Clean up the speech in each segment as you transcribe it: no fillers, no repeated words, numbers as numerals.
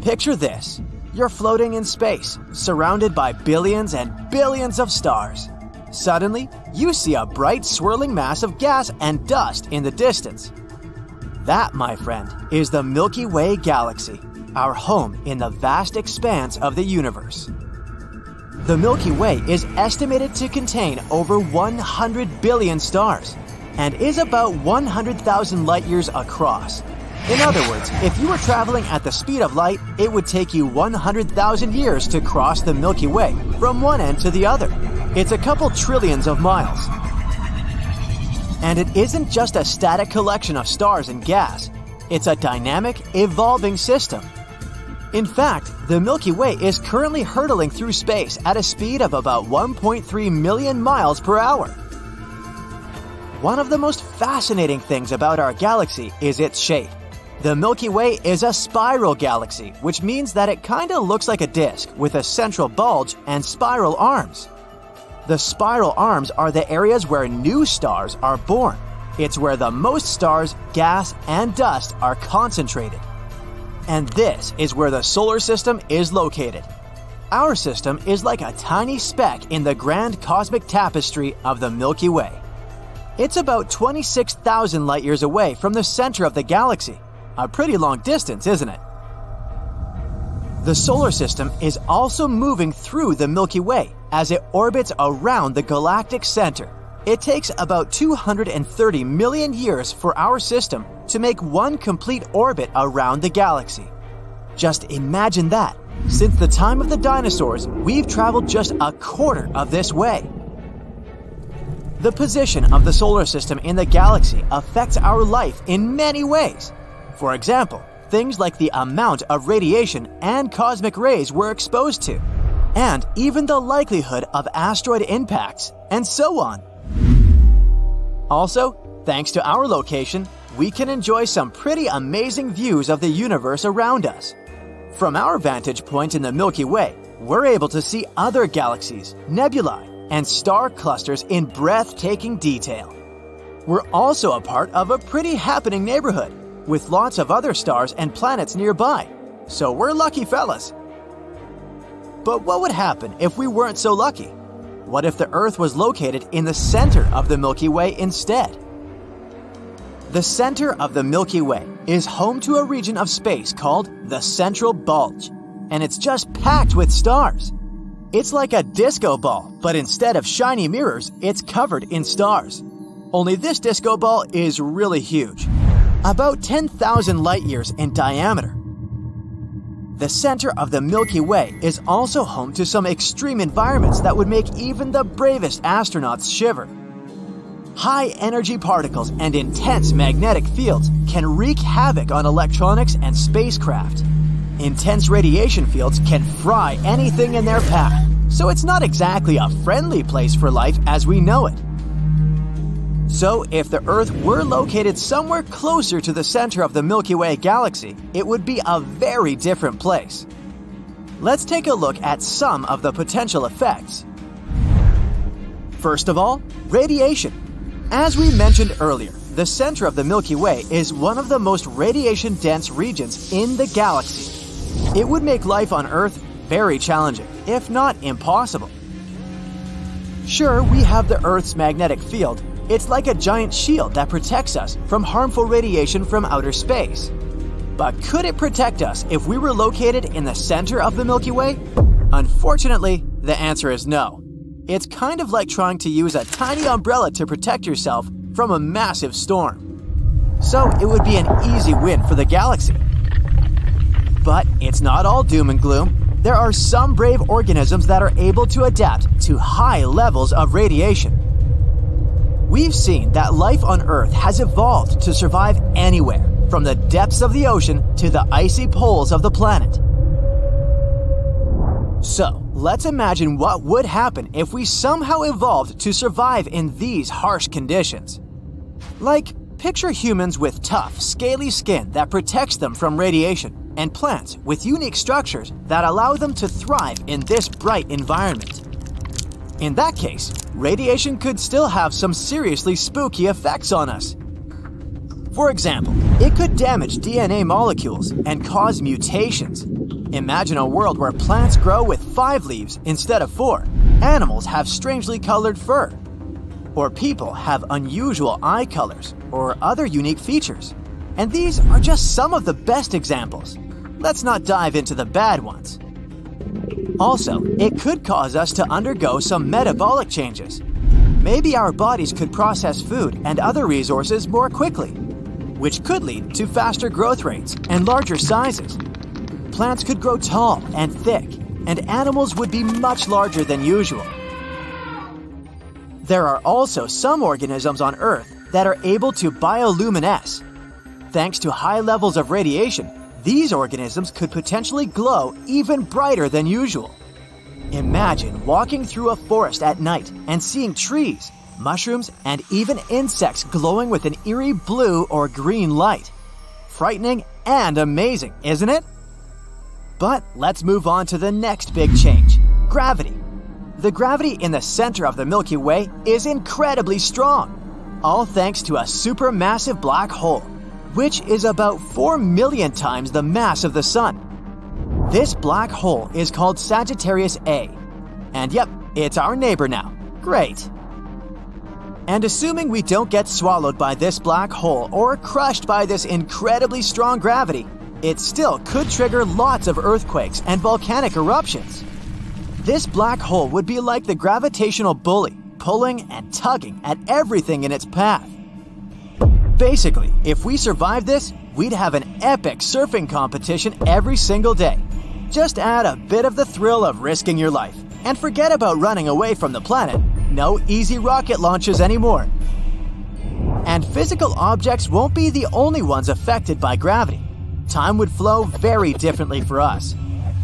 Picture this. You're floating in space, surrounded by billions and billions of stars. Suddenly, you see a bright swirling mass of gas and dust in the distance. That, my friend, is the Milky Way galaxy, our home in the vast expanse of the universe. The Milky Way is estimated to contain over 100 billion stars and is about 100,000 light-years across. In other words, if you were traveling at the speed of light, it would take you 100,000 years to cross the Milky Way from one end to the other. It's a couple trillions of miles. And it isn't just a static collection of stars and gas. It's a dynamic, evolving system. In fact, the Milky Way is currently hurtling through space at a speed of about 1.3 million miles per hour. One of the most fascinating things about our galaxy is its shape. The Milky Way is a spiral galaxy, which means that it kinda looks like a disk with a central bulge and spiral arms. The spiral arms are the areas where new stars are born. It's where the most stars, gas, and dust are concentrated. And this is where the solar system is located. Our system is like a tiny speck in the grand cosmic tapestry of the Milky Way. It's about 26,000 light-years away from the center of the galaxy. A pretty long distance, isn't it? The solar system is also moving through the Milky Way as it orbits around the galactic center. It takes about 230 million years for our system to make one complete orbit around the galaxy. Just imagine that. Since the time of the dinosaurs, we've traveled just a quarter of this way. The position of the solar system in the galaxy affects our life in many ways. For example, things like the amount of radiation and cosmic rays we're exposed to, and even the likelihood of asteroid impacts, and so on. Also, thanks to our location, we can enjoy some pretty amazing views of the universe around us. From our vantage point in the Milky Way, we're able to see other galaxies, nebulae, and star clusters in breathtaking detail. We're also a part of a pretty happening neighborhood, with lots of other stars and planets nearby, so we're lucky fellas. But what would happen if we weren't so lucky? What if the Earth was located in the center of the Milky Way instead? The center of the Milky Way is home to a region of space called the Central Bulge, and it's just packed with stars. It's like a disco ball, but instead of shiny mirrors, it's covered in stars. Only this disco ball is really huge, about 10,000 light-years in diameter. The center of the Milky Way is also home to some extreme environments that would make even the bravest astronauts shiver. High-energy particles and intense magnetic fields can wreak havoc on electronics and spacecraft. Intense radiation fields can fry anything in their path, so it's not exactly a friendly place for life as we know it. So, if the Earth were located somewhere closer to the center of the Milky Way galaxy, it would be a very different place. Let's take a look at some of the potential effects. First of all, radiation. As we mentioned earlier, the center of the Milky Way is one of the most radiation-dense regions in the galaxy. It would make life on Earth very challenging, if not impossible. Sure, we have the Earth's magnetic field. It's like a giant shield that protects us from harmful radiation from outer space. But could it protect us if we were located in the center of the Milky Way? Unfortunately, the answer is no. It's kind of like trying to use a tiny umbrella to protect yourself from a massive storm. So it would be an easy win for the galaxy. But it's not all doom and gloom. There are some brave organisms that are able to adapt to high levels of radiation. We've seen that life on Earth has evolved to survive anywhere, from the depths of the ocean to the icy poles of the planet. So, let's imagine what would happen if we somehow evolved to survive in these harsh conditions. Like, picture humans with tough, scaly skin that protects them from radiation, and plants with unique structures that allow them to thrive in this bright environment. In that case, radiation could still have some seriously spooky effects on us. For example, it could damage DNA molecules and cause mutations. Imagine a world where plants grow with 5 leaves instead of 4, animals have strangely colored fur, or people have unusual eye colors or other unique features. And these are just some of the best examples. Let's not dive into the bad ones. Also, it could cause us to undergo some metabolic changes. Maybe our bodies could process food and other resources more quickly, which could lead to faster growth rates and larger sizes. Plants could grow tall and thick, and animals would be much larger than usual. There are also some organisms on Earth that are able to bioluminesce. Thanks to high levels of radiation, these organisms could potentially glow even brighter than usual. Imagine walking through a forest at night and seeing trees, mushrooms, and even insects glowing with an eerie blue or green light. Frightening and amazing, isn't it? But let's move on to the next big change: gravity. The gravity in the center of the Milky Way is incredibly strong, all thanks to a supermassive black hole, which is about 4 million times the mass of the Sun. This black hole is called Sagittarius A. And yep, it's our neighbor now. Great. And assuming we don't get swallowed by this black hole or crushed by this incredibly strong gravity, it still could trigger lots of earthquakes and volcanic eruptions. This black hole would be like the gravitational bully, pulling and tugging at everything in its path. Basically, if we survive this, we'd have an epic surfing competition every single day. Just add a bit of the thrill of risking your life, and forget about running away from the planet. No easy rocket launches anymore. And physical objects won't be the only ones affected by gravity. Time would flow very differently for us.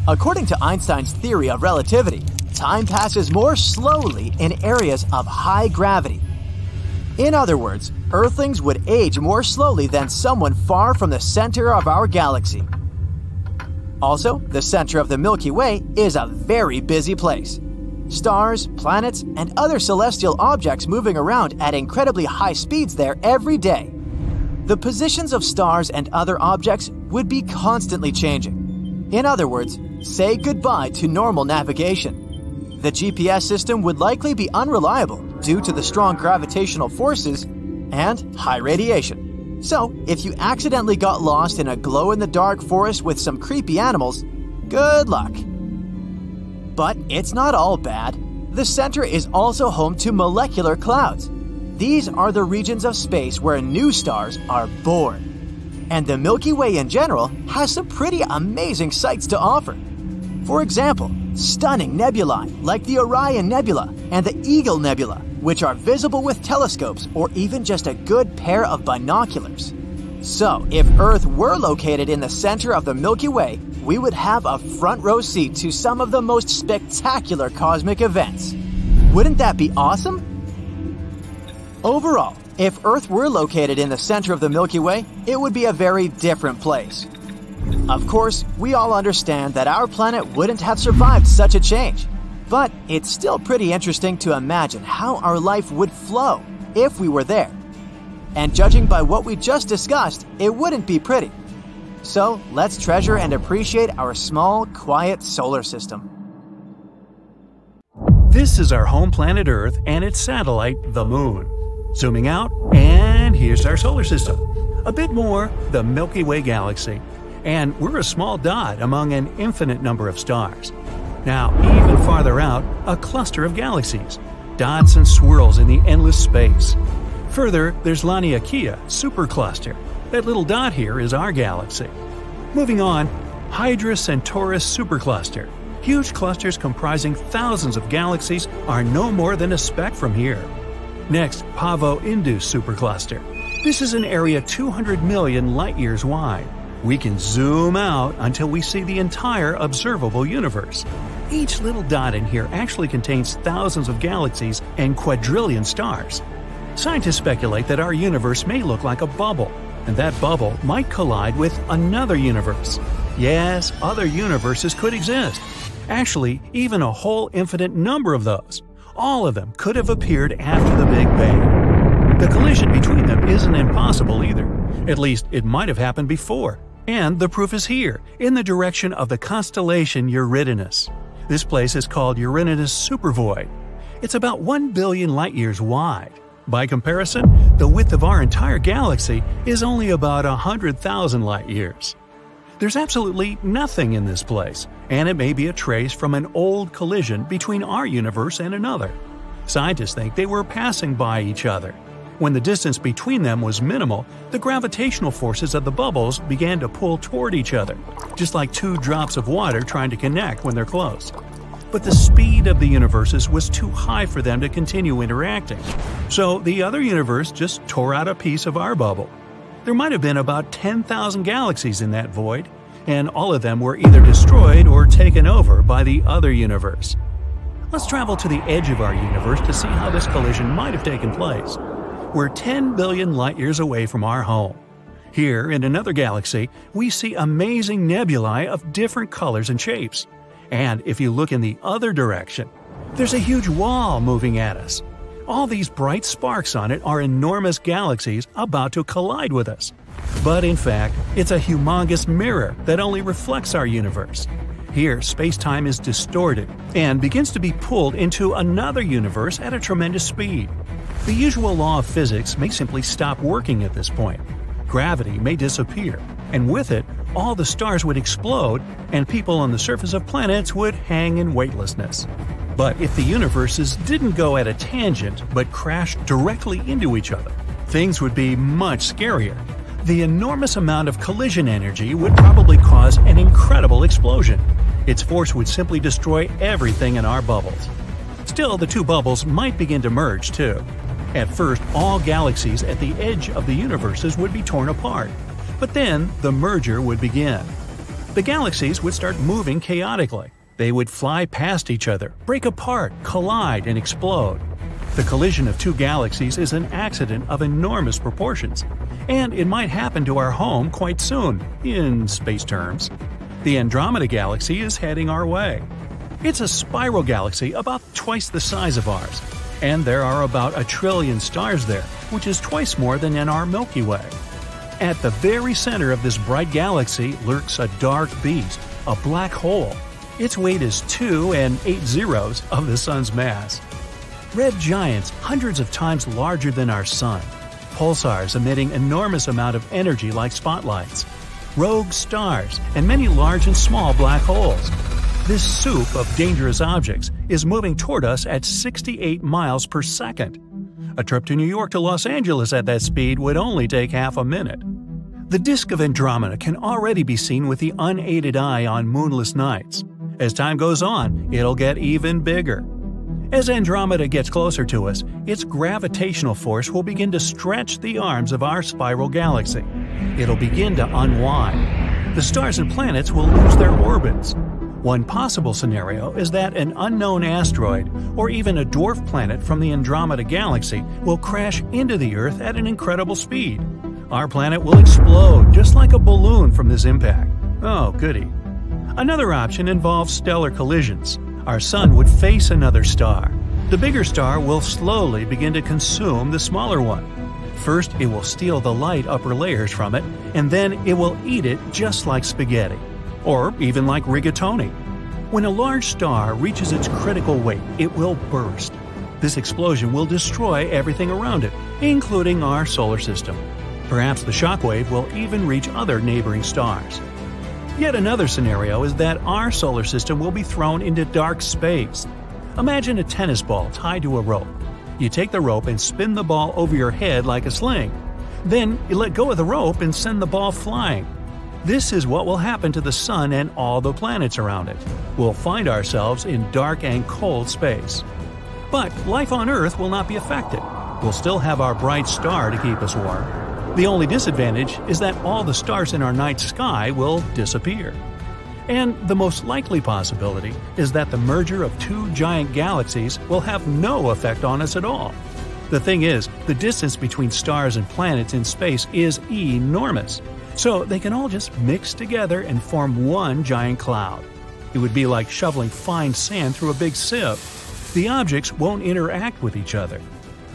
According to Einstein's theory of relativity, time passes more slowly in areas of high gravity. In other words, Earthlings would age more slowly than someone far from the center of our galaxy. Also, the center of the Milky Way is a very busy place. Stars, planets, and other celestial objects moving around at incredibly high speeds there every day. The positions of stars and other objects would be constantly changing. In other words, say goodbye to normal navigation. The GPS system would likely be unreliable due to the strong gravitational forces and high radiation. So, if you accidentally got lost in a glow-in-the-dark forest with some creepy animals, good luck. But it's not all bad. The center is also home to molecular clouds. These are the regions of space where new stars are born. And the Milky Way in general has some pretty amazing sights to offer. For example, stunning nebulae like the Orion Nebula and the Eagle Nebula, which are visible with telescopes or even just a good pair of binoculars. So, if Earth were located in the center of the Milky Way, we would have a front row seat to some of the most spectacular cosmic events. Wouldn't that be awesome? Overall, if Earth were located in the center of the Milky Way, it would be a very different place. Of course, we all understand that our planet wouldn't have survived such a change. But it's still pretty interesting to imagine how our life would flow if we were there. And judging by what we just discussed, it wouldn't be pretty. So let's treasure and appreciate our small, quiet solar system. This is our home planet Earth and its satellite, the Moon. Zooming out, and here's our solar system. A bit more, the Milky Way galaxy. And we're a small dot among an infinite number of stars. Now, even farther out, a cluster of galaxies. Dots and swirls in the endless space. Further, there's Laniakea supercluster. That little dot here is our galaxy. Moving on, Hydra Centaurus supercluster. Huge clusters comprising thousands of galaxies are no more than a speck from here. Next, Pavo Indus supercluster. This is an area 200 million light-years wide. We can zoom out until we see the entire observable universe. Each little dot in here actually contains thousands of galaxies and quadrillion stars. Scientists speculate that our universe may look like a bubble, and that bubble might collide with another universe. Yes, other universes could exist. Actually, even a whole infinite number of those. All of them could have appeared after the Big Bang. The collision between them isn't impossible either. At least, it might have happened before. And the proof is here, in the direction of the constellation Uranus. This place is called Uranus Supervoid. It's about 1 billion light-years wide. By comparison, the width of our entire galaxy is only about 100,000 light-years. There's absolutely nothing in this place, and it may be a trace from an old collision between our universe and another. Scientists think they were passing by each other. When the distance between them was minimal, the gravitational forces of the bubbles began to pull toward each other, just like two drops of water trying to connect when they're close. But the speed of the universes was too high for them to continue interacting, so the other universe just tore out a piece of our bubble. There might have been about 10,000 galaxies in that void, and all of them were either destroyed or taken over by the other universe. Let's travel to the edge of our universe to see how this collision might have taken place. We're 10 billion light-years away from our home. Here, in another galaxy, we see amazing nebulae of different colors and shapes. And if you look in the other direction, there's a huge wall moving at us. All these bright sparks on it are enormous galaxies about to collide with us. But in fact, it's a humongous mirror that only reflects our universe. Here, space-time is distorted and begins to be pulled into another universe at a tremendous speed. The usual law of physics may simply stop working at this point. Gravity may disappear, and with it, all the stars would explode and people on the surface of planets would hang in weightlessness. But if the universes didn't go at a tangent but crashed directly into each other, things would be much scarier. The enormous amount of collision energy would probably cause an incredible explosion. Its force would simply destroy everything in our bubbles. Still, the two bubbles might begin to merge too. At first, all galaxies at the edge of the universes would be torn apart, but then the merger would begin. The galaxies would start moving chaotically. They would fly past each other, break apart, collide, and explode. The collision of two galaxies is an accident of enormous proportions, and it might happen to our home quite soon, in space terms. The Andromeda Galaxy is heading our way. It's a spiral galaxy about twice the size of ours, and there are about 1 trillion stars there, which is twice more than in our Milky Way. At the very center of this bright galaxy lurks a dark beast, a black hole. Its weight is 2 and 8 zeros of the Sun's mass. Red giants hundreds of times larger than our Sun. Pulsars emitting enormous amount of energy like spotlights. Rogue stars, and many large and small black holes. This soup of dangerous objects is moving toward us at 68 miles per second. A trip to New York to Los Angeles at that speed would only take half a minute. The disk of Andromeda can already be seen with the unaided eye on moonless nights. As time goes on, it'll get even bigger. As Andromeda gets closer to us, its gravitational force will begin to stretch the arms of our spiral galaxy. It'll begin to unwind. The stars and planets will lose their orbits. One possible scenario is that an unknown asteroid, or even a dwarf planet from the Andromeda Galaxy, will crash into the Earth at an incredible speed. Our planet will explode just like a balloon from this impact. Oh, goody. Another option involves stellar collisions. Our Sun would face another star. The bigger star will slowly begin to consume the smaller one. First, it will steal the light upper layers from it, and then it will eat it just like spaghetti. Or even like rigatoni. When a large star reaches its critical weight, it will burst. This explosion will destroy everything around it, including our solar system. Perhaps the shockwave will even reach other neighboring stars. Yet another scenario is that our solar system will be thrown into dark space. Imagine a tennis ball tied to a rope. You take the rope and spin the ball over your head like a sling. Then you let go of the rope and send the ball flying. This is what will happen to the Sun and all the planets around it. We'll find ourselves in dark and cold space. But life on Earth will not be affected. We'll still have our bright star to keep us warm. The only disadvantage is that all the stars in our night sky will disappear. And the most likely possibility is that the merger of two giant galaxies will have no effect on us at all. The thing is, the distance between stars and planets in space is enormous, so they can all just mix together and form one giant cloud. It would be like shoveling fine sand through a big sieve. The objects won't interact with each other.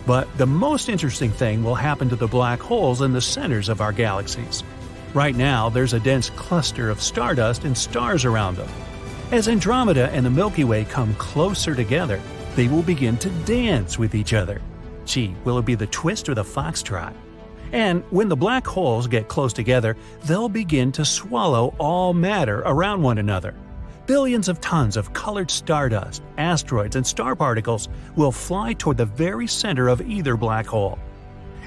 But the most interesting thing will happen to the black holes in the centers of our galaxies. Right now, there's a dense cluster of stardust and stars around them. As Andromeda and the Milky Way come closer together, they will begin to dance with each other. Gee, will it be the twist or the foxtrot? And when the black holes get close together, they'll begin to swallow all matter around one another. Billions of tons of colored stardust, asteroids, and star particles will fly toward the very center of either black hole.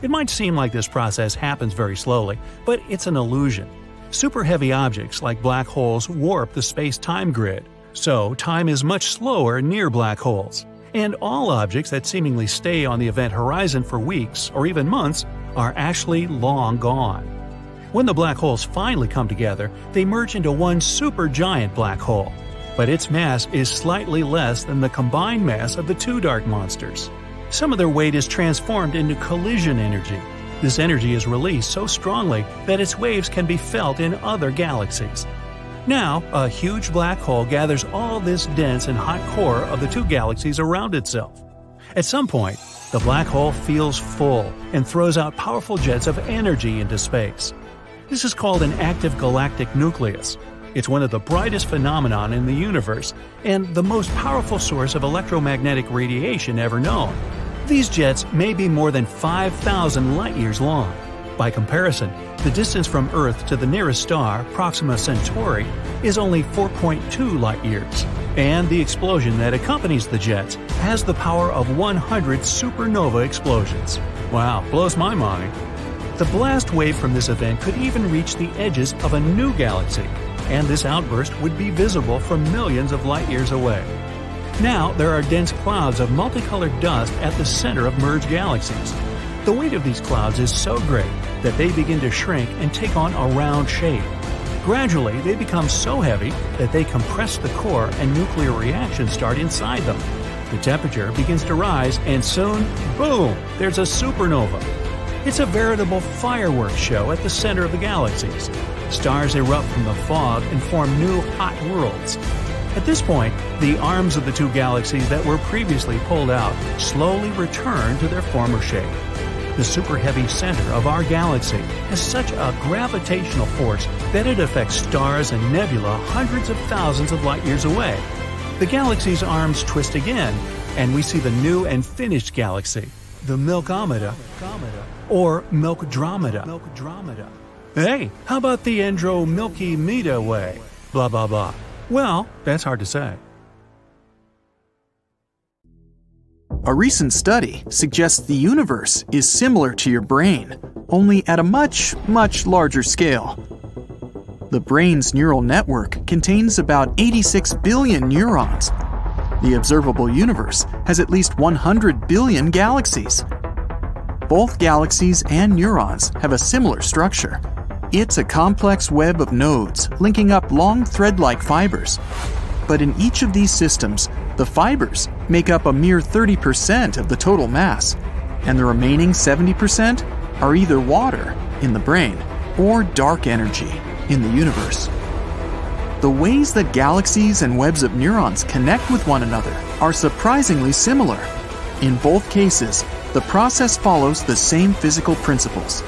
It might seem like this process happens very slowly, but it's an illusion. Super heavy objects like black holes warp the space-time grid, so time is much slower near black holes. And all objects that seemingly stay on the event horizon for weeks or even months are actually long gone. When the black holes finally come together, they merge into one supergiant black hole, but its mass is slightly less than the combined mass of the two dark monsters. Some of their weight is transformed into collision energy. This energy is released so strongly that its waves can be felt in other galaxies. Now, a huge black hole gathers all this dense and hot core of the two galaxies around itself. At some point, the black hole feels full and throws out powerful jets of energy into space. This is called an active galactic nucleus. It's one of the brightest phenomena in the universe and the most powerful source of electromagnetic radiation ever known. These jets may be more than 5,000 light-years long. By comparison, the distance from Earth to the nearest star, Proxima Centauri, is only 4.2 light-years, and the explosion that accompanies the jets has the power of 100 supernova explosions. Wow, blows my mind. The blast wave from this event could even reach the edges of a new galaxy, and this outburst would be visible from millions of light-years away. Now, there are dense clouds of multicolored dust at the center of merged galaxies. The weight of these clouds is so great that they begin to shrink and take on a round shape. Gradually, they become so heavy that they compress the core and nuclear reactions start inside them. The temperature begins to rise and soon, boom, there's a supernova. It's a veritable fireworks show at the center of the galaxies. Stars erupt from the fog and form new hot worlds. At this point, the arms of the two galaxies that were previously pulled out slowly return to their former shape. The super-heavy center of our galaxy has such a gravitational force that it affects stars and nebula hundreds of thousands of light-years away. The galaxy's arms twist again, and we see the new and finished galaxy, the Milkomeda, or Milkdromeda. Hey, how about the Andro-Milky-Meda way? Blah blah blah. Well, that's hard to say. A recent study suggests the universe is similar to your brain, only at a much, much larger scale. The brain's neural network contains about 86 billion neurons. The observable universe has at least 100 billion galaxies. Both galaxies and neurons have a similar structure. It's a complex web of nodes linking up long thread-like fibers. But in each of these systems, the fibers make up a mere 30% of the total mass, and the remaining 70% are either water in the brain or dark energy in the universe. The ways that galaxies and webs of neurons connect with one another are surprisingly similar. In both cases, the process follows the same physical principles.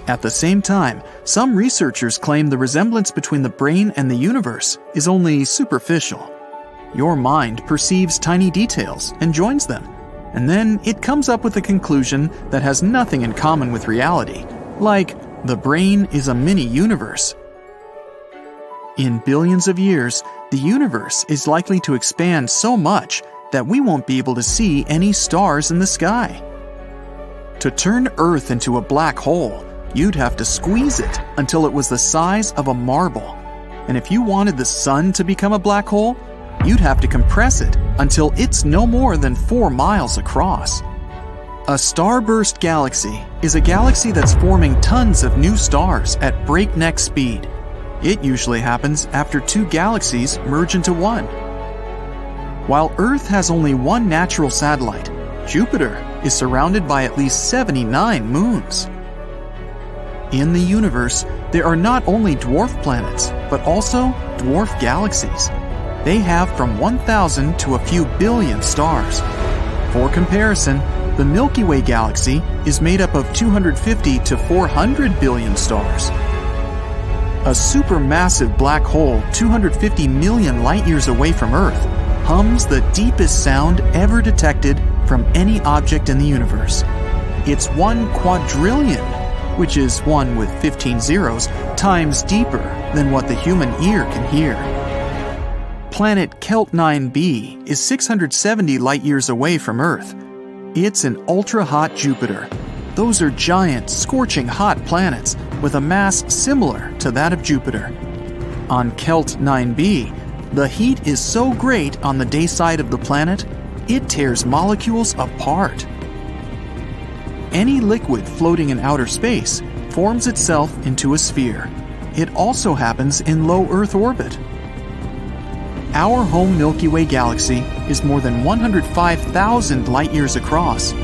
At the same time, some researchers claim the resemblance between the brain and the universe is only superficial. Your mind perceives tiny details and joins them, and then it comes up with a conclusion that has nothing in common with reality, like the brain is a mini-universe. In billions of years, the universe is likely to expand so much that we won't be able to see any stars in the sky. To turn Earth into a black hole, you'd have to squeeze it until it was the size of a marble. And if you wanted the sun to become a black hole, you'd have to compress it until it's no more than 4 miles across. A starburst galaxy is a galaxy that's forming tons of new stars at breakneck speed. It usually happens after 2 galaxies merge into one. While Earth has only one natural satellite, Jupiter is surrounded by at least 79 moons. In the universe, there are not only dwarf planets, but also dwarf galaxies. They have from 1,000 to a few billion stars. For comparison, the Milky Way galaxy is made up of 250 to 400 billion stars. A supermassive black hole 250 million light-years away from Earth hums the deepest sound ever detected from any object in the universe. It's 1 quadrillion, which is 1 with 15 zeros, times deeper than what the human ear can hear. Planet Kelt 9b is 670 light-years away from Earth. It's an ultra-hot Jupiter. Those are giant, scorching hot planets with a mass similar to that of Jupiter. On Kelt 9b, the heat is so great on the day side of the planet, it tears molecules apart. Any liquid floating in outer space forms itself into a sphere. It also happens in low Earth orbit. Our home Milky Way galaxy is more than 105,000 light-years across.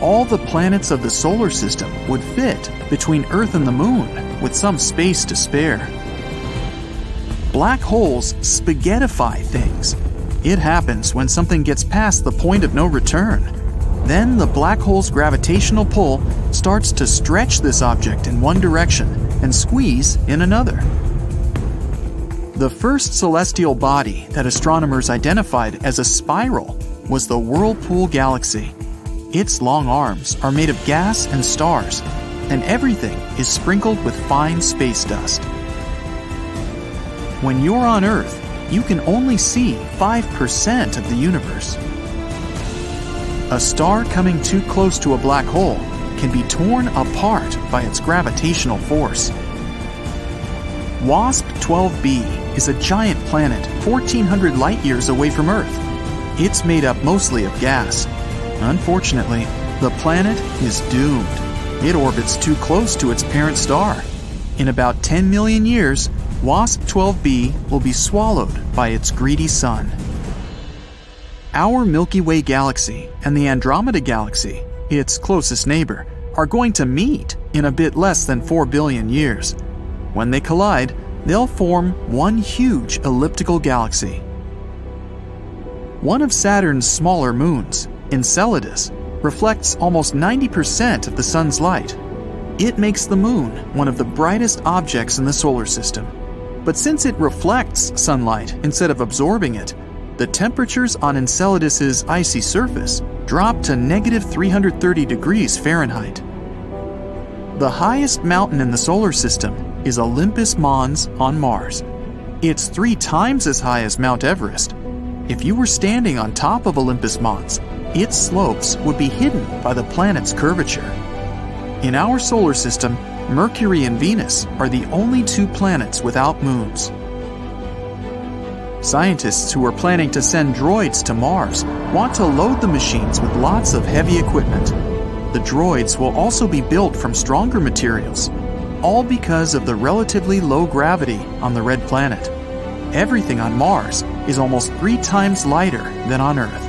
All the planets of the solar system would fit between Earth and the Moon with some space to spare. Black holes spaghettify things. It happens when something gets past the point of no return. Then the black hole's gravitational pull starts to stretch this object in one direction and squeeze in another. The first celestial body that astronomers identified as a spiral was the Whirlpool Galaxy. Its long arms are made of gas and stars, and everything is sprinkled with fine space dust. When you're on Earth, you can only see 5% of the universe. A star coming too close to a black hole can be torn apart by its gravitational force. WASP-12b is a giant planet 1,400 light-years away from Earth. It's made up mostly of gas. Unfortunately, the planet is doomed. It orbits too close to its parent star. In about 10 million years, WASP-12b will be swallowed by its greedy sun. Our Milky Way galaxy and the Andromeda Galaxy, its closest neighbor, are going to meet in a bit less than 4 billion years. When they collide, they'll form one huge elliptical galaxy. One of Saturn's smaller moons, Enceladus, reflects almost 90% of the sun's light. It makes the moon one of the brightest objects in the solar system. But since it reflects sunlight instead of absorbing it, the temperatures on Enceladus's icy surface drop to -330 degrees Fahrenheit. The highest mountain in the solar system is Olympus Mons on Mars. It's 3 times as high as Mount Everest. If you were standing on top of Olympus Mons, its slopes would be hidden by the planet's curvature. In our solar system, Mercury and Venus are the only 2 planets without moons. Scientists who are planning to send droids to Mars want to load the machines with lots of heavy equipment. The droids will also be built from stronger materials, all because of the relatively low gravity on the red planet. Everything on Mars is almost 3 times lighter than on Earth.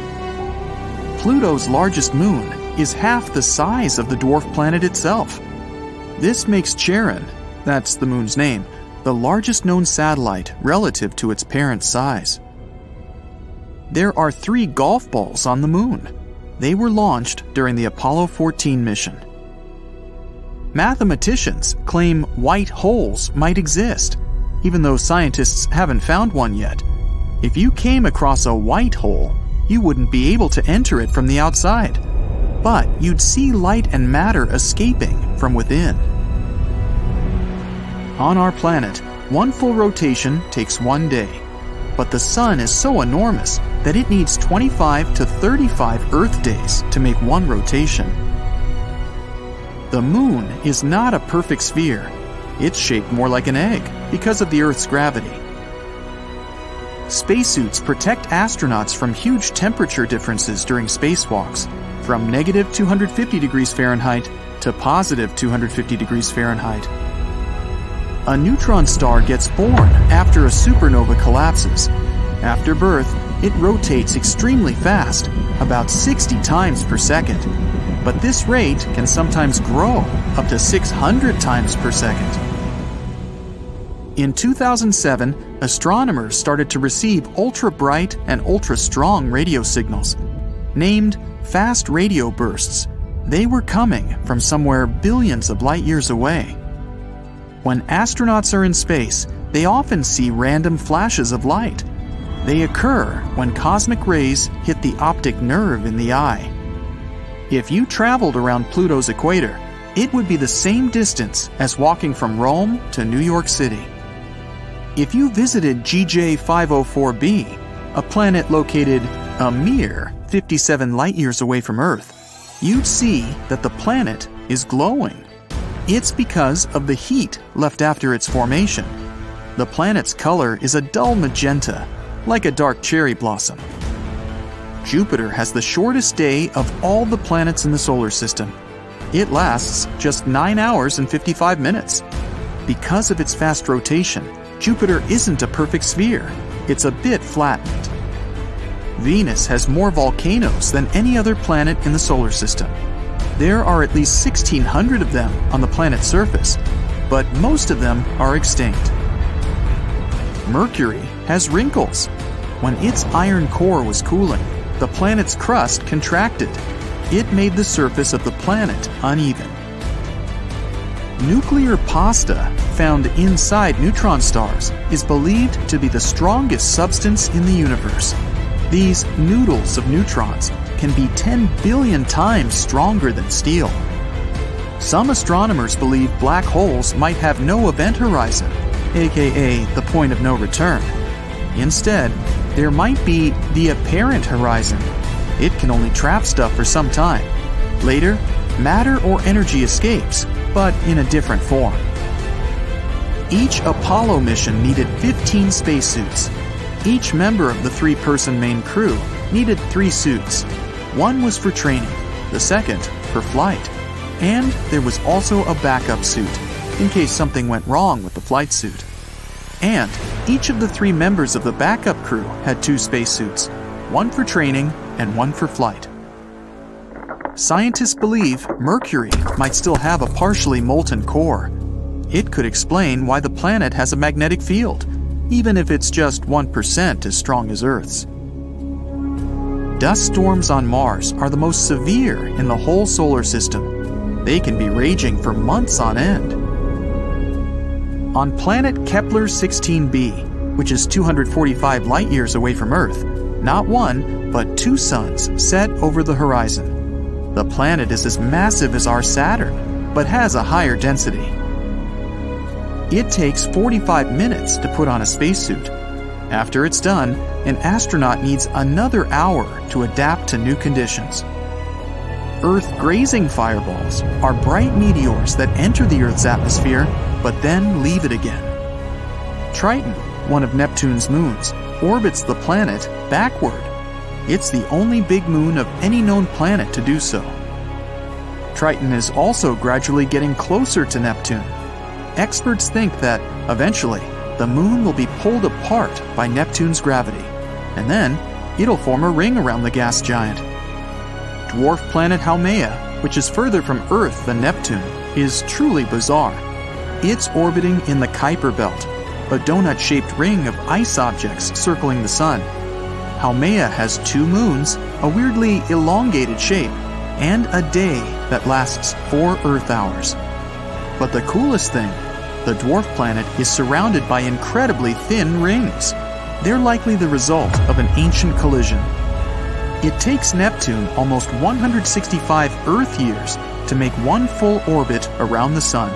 Pluto's largest moon is half the size of the dwarf planet itself. This makes Charon, that's the moon's name, the largest known satellite relative to its parent size. There are 3 golf balls on the moon. They were launched during the Apollo 14 mission. Mathematicians claim white holes might exist, even though scientists haven't found one yet. If you came across a white hole, you wouldn't be able to enter it from the outside, but you'd see light and matter escaping from within. On our planet, 1 full rotation takes 1 day, but the sun is so enormous that it needs 25 to 35 Earth days to make 1 rotation. The moon is not a perfect sphere. It's shaped more like an egg because of the Earth's gravity. Spacesuits protect astronauts from huge temperature differences during spacewalks, from -250 degrees Fahrenheit to +250 degrees Fahrenheit. A neutron star gets born after a supernova collapses. After birth, it rotates extremely fast, about 60 times per second. But this rate can sometimes grow up to 600 times per second. In 2007, astronomers started to receive ultra-bright and ultra-strong radio signals. Named fast radio bursts, they were coming from somewhere billions of light years away. When astronauts are in space, they often see random flashes of light. They occur when cosmic rays hit the optic nerve in the eye. If you traveled around Pluto's equator, it would be the same distance as walking from Rome to New York City. If you visited GJ 504b, a planet located a mere 57 light-years away from Earth, you'd see that the planet is glowing. It's because of the heat left after its formation. The planet's color is a dull magenta, like a dark cherry blossom. Jupiter has the shortest day of all the planets in the solar system. It lasts just 9 hours and 55 minutes. Because of its fast rotation, Jupiter isn't a perfect sphere. It's a bit flattened. Venus has more volcanoes than any other planet in the solar system. There are at least 1,600 of them on the planet's surface, but most of them are extinct. Mercury has wrinkles. When its iron core was cooling, the planet's crust contracted. It made the surface of the planet uneven. Nuclear pasta found inside neutron stars is believed to be the strongest substance in the universe. These noodles of neutrons can be 10 billion times stronger than steel. Some astronomers believe black holes might have no event horizon, aka the point of no return. Instead, there might be the apparent horizon. It can only trap stuff for some time. Later, matter or energy escapes, but in a different form. Each Apollo mission needed 15 spacesuits. Each member of the 3-person main crew needed 3 suits. One was for training, the second for flight. And there was also a backup suit, in case something went wrong with the flight suit. And each of the 3 members of the backup crew had 2 spacesuits, one for training and one for flight. Scientists believe Mercury might still have a partially molten core. It could explain why the planet has a magnetic field, even if it's just 1% as strong as Earth's. Dust storms on Mars are the most severe in the whole solar system. They can be raging for months on end. On planet Kepler 16b, which is 245 light-years away from Earth, not one, but 2 suns set over the horizon. The planet is as massive as our Saturn, but has a higher density. It takes 45 minutes to put on a spacesuit. After it's done, an astronaut needs another hour to adapt to new conditions. Earth-grazing fireballs are bright meteors that enter the Earth's atmosphere, but then leave it again. Triton, one of Neptune's moons, orbits the planet backward. It's the only big moon of any known planet to do so. Triton is also gradually getting closer to Neptune. Experts think that, eventually, the moon will be pulled apart by Neptune's gravity, and then it'll form a ring around the gas giant. Dwarf planet Haumea, which is further from Earth than Neptune, is truly bizarre. It's orbiting in the Kuiper Belt, a donut-shaped ring of ice objects circling the Sun. Haumea has 2 moons, a weirdly elongated shape, and a day that lasts 4 Earth hours. But the coolest thing, the dwarf planet is surrounded by incredibly thin rings. They're likely the result of an ancient collision. It takes Neptune almost 165 Earth years to make one full orbit around the Sun.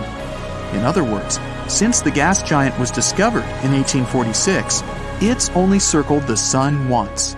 In other words, since the gas giant was discovered in 1846, it's only circled the Sun once.